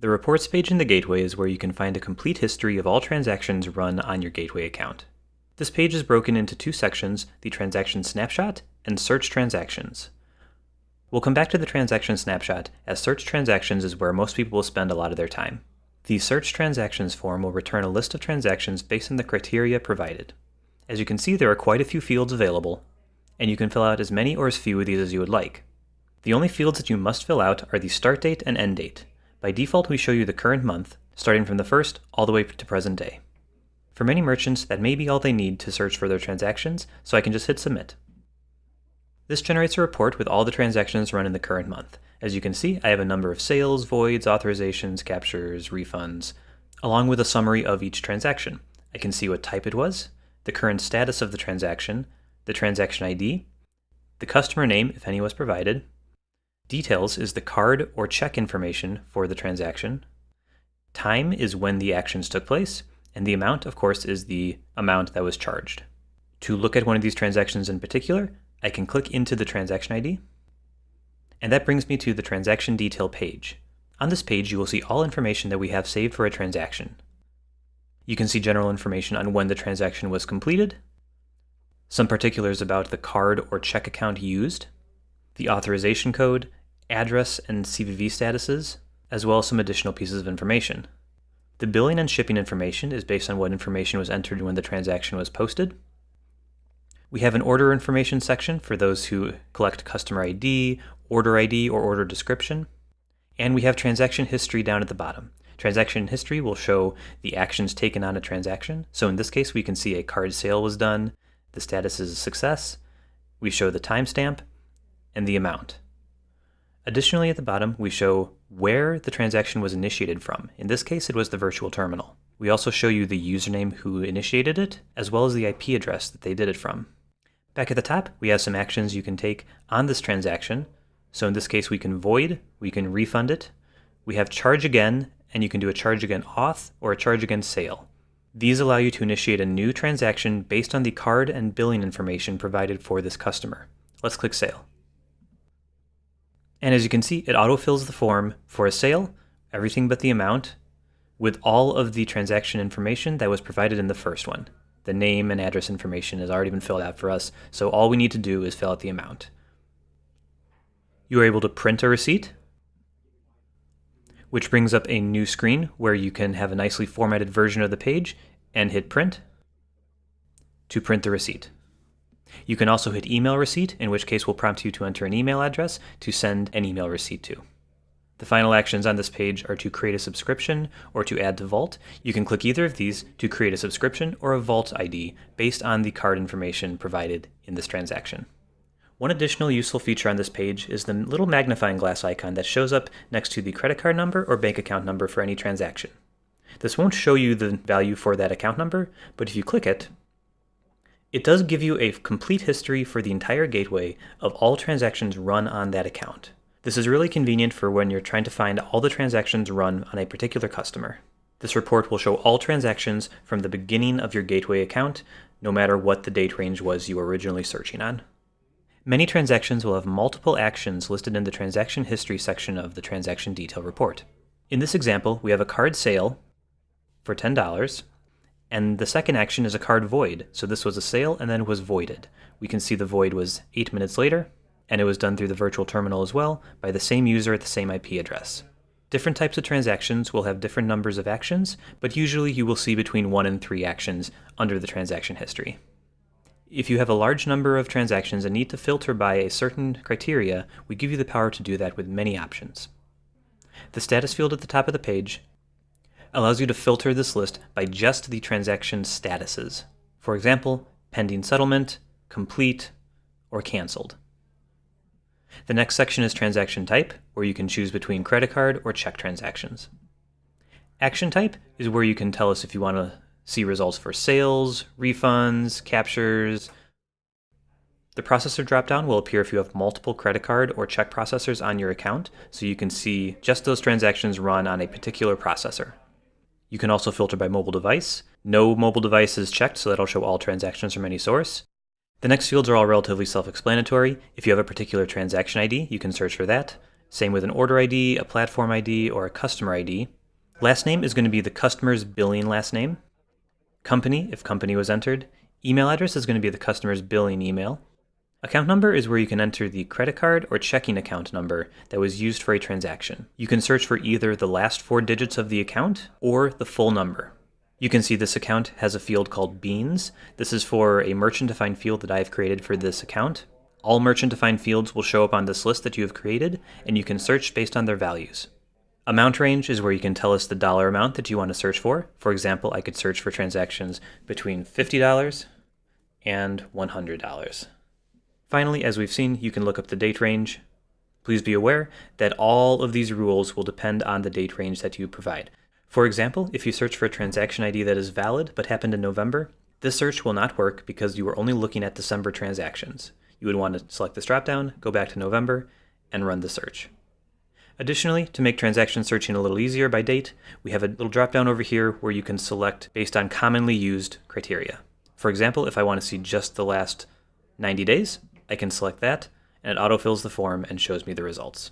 The reports page in the gateway is where you can find a complete history of all transactions run on your gateway account. This page is broken into two sections, the transaction snapshot and search transactions. We'll come back to the transaction snapshot, as search transactions is where most people will spend a lot of their time. The search transactions form will return a list of transactions based on the criteria provided. As you can see, there are quite a few fields available, and you can fill out as many or as few of these as you would like. The only fields that you must fill out are the start date and end date. By default, we show you the current month, starting from the 1st all the way to present day. For many merchants, that may be all they need to search for their transactions, so I can just hit submit. This generates a report with all the transactions run in the current month. As you can see, I have a number of sales, voids, authorizations, captures, refunds, along with a summary of each transaction. I can see what type it was, the current status of the transaction ID, the customer name, if any was provided. Details is the card or check information for the transaction. Time is when the actions took place, and the amount, of course, is the amount that was charged. To look at one of these transactions in particular, I can click into the transaction ID, and that brings me to the transaction detail page. On this page, you will see all information that we have saved for a transaction. You can see general information on when the transaction was completed, some particulars about the card or check account used, the authorization code, address and CVV statuses, as well as some additional pieces of information. The billing and shipping information is based on what information was entered when the transaction was posted. We have an order information section for those who collect customer ID, or order description. And we have transaction history down at the bottom. Transaction history will show the actions taken on a transaction. So in this case, we can see a card sale was done, the status is a success, we show the timestamp, and the amount. Additionally, at the bottom, we show where the transaction was initiated from. In this case, it was the virtual terminal. We also show you the username who initiated it, as well as the IP address that they did it from. Back at the top, we have some actions you can take on this transaction. So in this case, we can void, we can refund it. We have charge again, and you can do a charge again auth or a charge again sale. These allow you to initiate a new transaction based on the card and billing information provided for this customer. Let's click sale. And as you can see, it autofills the form for a sale, everything but the amount, with all of the transaction information that was provided in the first one. The name and address information has already been filled out for us, so all we need to do is fill out the amount. You are able to print a receipt, which brings up a new screen where you can have a nicely formatted version of the page and hit print to print the receipt. You can also hit email receipt, in which case will prompt you to enter an email address to send an email receipt to. The final actions on this page are to create a subscription or to add to Vault. You can click either of these to create a subscription or a Vault ID based on the card information provided in this transaction. One additional useful feature on this page is the little magnifying glass icon that shows up next to the credit card number or bank account number for any transaction. This won't show you the value for that account number, but if you click it, it does give you a complete history for the entire gateway of all transactions run on that account. This is really convenient for when you're trying to find all the transactions run on a particular customer. This report will show all transactions from the beginning of your gateway account, no matter what the date range was you were originally searching on. Many transactions will have multiple actions listed in the transaction history section of the transaction detail report. In this example, we have a card sale for $10, and the second action is a card void. So this was a sale and then it was voided. We can see the void was 8 minutes later, and it was done through the virtual terminal as well by the same user at the same IP address. Different types of transactions will have different numbers of actions, but usually you will see between 1 and 3 actions under the transaction history. If you have a large number of transactions and need to filter by a certain criteria, we give you the power to do that with many options. The status field at the top of the page allows you to filter this list by just the transaction statuses. For example, pending settlement, complete, or canceled. The next section is transaction type, where you can choose between credit card or check transactions. Action type is where you can tell us if you want to see results for sales, refunds, captures. The processor dropdown will appear if you have multiple credit card or check processors on your account, so you can see just those transactions run on a particular processor. You can also filter by mobile device. No mobile device is checked, so that'll show all transactions from any source. The next fields are all relatively self-explanatory. If you have a particular transaction ID, you can search for that. Same with an order ID, a platform ID, or a customer ID. Last name is going to be the customer's billing last name. Company, if company was entered. Email address is going to be the customer's billing email. Account number is where you can enter the credit card or checking account number that was used for a transaction. You can search for either the last 4 digits of the account or the full number. You can see this account has a field called Beans. This is for a merchant-defined field that I have created for this account. All merchant-defined fields will show up on this list that you have created, and you can search based on their values. Amount range is where you can tell us the dollar amount that you want to search for. For example, I could search for transactions between $50 and $100. Finally, as we've seen, you can look up the date range. Please be aware that all of these rules will depend on the date range that you provide. For example, if you search for a transaction ID that is valid but happened in November, this search will not work because you are only looking at December transactions. You would want to select this dropdown, go back to November, and run the search. Additionally, to make transaction searching a little easier by date, we have a little dropdown over here where you can select based on commonly used criteria. For example, if I want to see just the last 90 days, I can select that, and it autofills the form and shows me the results.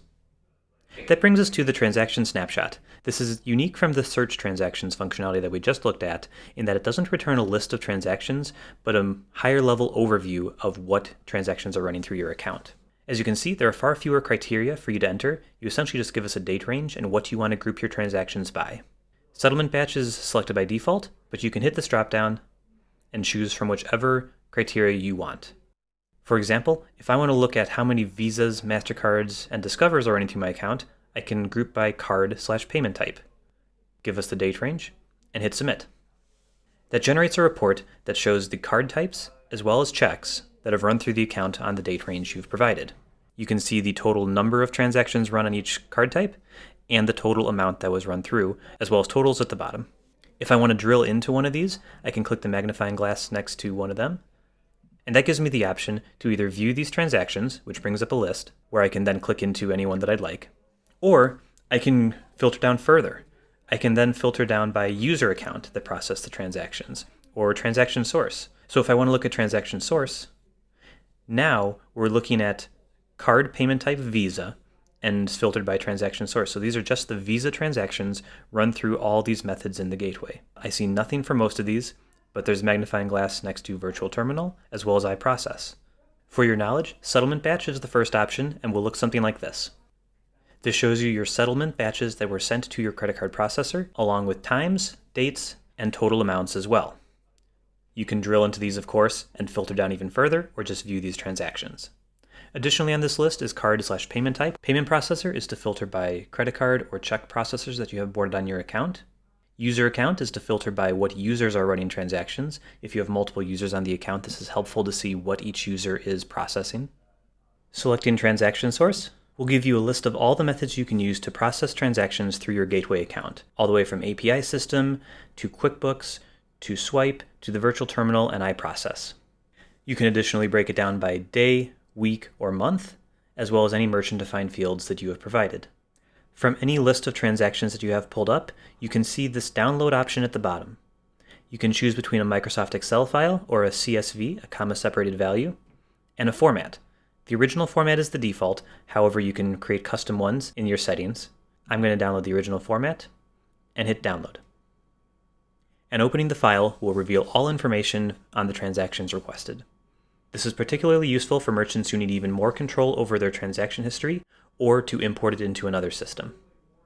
That brings us to the transaction snapshot. This is unique from the search transactions functionality that we just looked at in that it doesn't return a list of transactions, but a higher level overview of what transactions are running through your account. As you can see, there are far fewer criteria for you to enter. You essentially just give us a date range and what you want to group your transactions by. Settlement batch is selected by default, but you can hit this dropdown and choose from whichever criteria you want. For example, if I want to look at how many Visas, MasterCards, and Discovers are running through my account, I can group by card/payment type. Give us the date range, and hit submit. That generates a report that shows the card types as well as checks that have run through the account on the date range you've provided. You can see the total number of transactions run on each card type and the total amount that was run through, as well as totals at the bottom. If I want to drill into one of these, I can click the magnifying glass next to one of them, and that gives me the option to either view these transactions, which brings up a list, where I can then click into any one that I'd like, or I can filter down further. I can then filter down by user account that processed the transactions, or transaction source. So if I want to look at transaction source, now we're looking at card payment type Visa and filtered by transaction source. So these are just the Visa transactions run through all these methods in the gateway. I see nothing for most of these, but there's a magnifying glass next to Virtual Terminal, as well as iProcess. For your knowledge, Settlement Batch is the first option and will look something like this. This shows you your settlement batches that were sent to your credit card processor, along with times, dates, and total amounts as well. You can drill into these, of course, and filter down even further, or just view these transactions. Additionally on this list is card/payment type. Payment processor is to filter by credit card or check processors that you have boarded on your account. User account is to filter by what users are running transactions. If you have multiple users on the account, this is helpful to see what each user is processing. Selecting transaction source will give you a list of all the methods you can use to process transactions through your gateway account, all the way from API system to QuickBooks to Swipe to the Virtual Terminal and iProcess. You can additionally break it down by day, week, or month, as well as any merchant-defined fields that you have provided. From any list of transactions that you have pulled up, you can see this download option at the bottom. You can choose between a Microsoft Excel file or a CSV, a comma-separated value, and a format. The original format is the default, however you can create custom ones in your settings. I'm going to download the original format and hit download. And opening the file will reveal all information on the transactions requested. This is particularly useful for merchants who need even more control over their transaction history or to import it into another system.